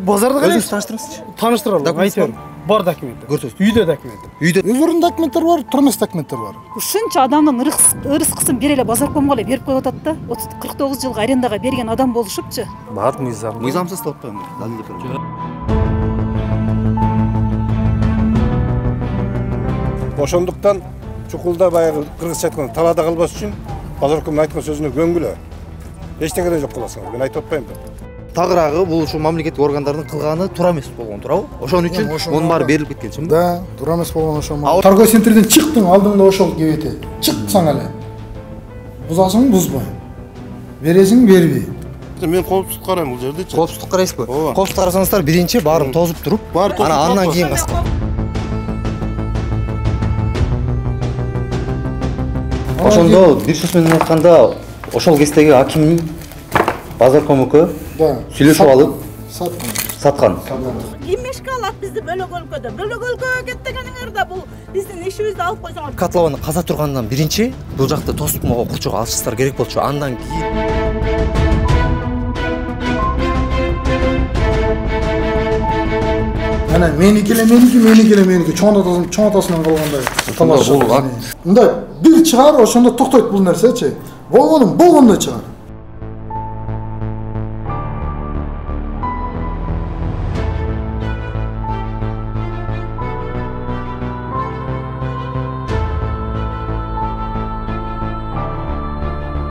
базарда Өзүңүз карайсыз. тааныштырыңызчы. Таныштыра алам, айтайын. Бар документтер. Көрсөтүңүз. Үйдө документ. Үйдө Өздөрүнүн документтери бар, турмуш документтери бар. Ушунча адамдын ырыскысын бере эле базаркомго эле берип коюп атат да. 49 жылга арендага берген адам болушупчу. Бар мыйзам. мыйзамсыз деп атпаймынбы? Далилдеп берем. Ошондуктан чукулда баягы кыргызча айтканда талаада калбаш үчүн базаркомдун айткан сөзүнө көңгүлө. Эчтеке да жок кыласың. Мен айтып атпаймынбы? Тагыраагы бул ушу мамлекеттик органдардын кылганы туура эмес болгон, туурабы? Ошон үчүн мунун баары берилип кеткен чынбы? Да, туура эмес болгон ошол. Торговый центрден чыктың, алдыңда ошол кебете. Чыксаң эле. Бузасың, бузбай. Бересиң, бербей. Мен коопсуздук карайм бул жердечи. Коопсуздук карайсызбы? Ооба. Коопсуздук карасаңыздар биринчи баарын тозуп туруп, андан кийин каскан. Ошондо бир сөз менен айтканда, ошол кездеги акимдин базаркомуку сүйлөшүп алып саткан. Кимешке алат бизди бөлөк өлкөдө? Бөлөк өлкөгө кет дегениңерде бул биздин ишибизди алып койсоңор. Котлованы каза тургандан биринчи бул жакты тосуп окуучуга алышыңыздар керек болчу. Андан кийин Ana meniki чоң атасынан калгандай. Бул Мындай бир чыгар, ошондо токтойт бул нерсечи. Болгондо чыгар.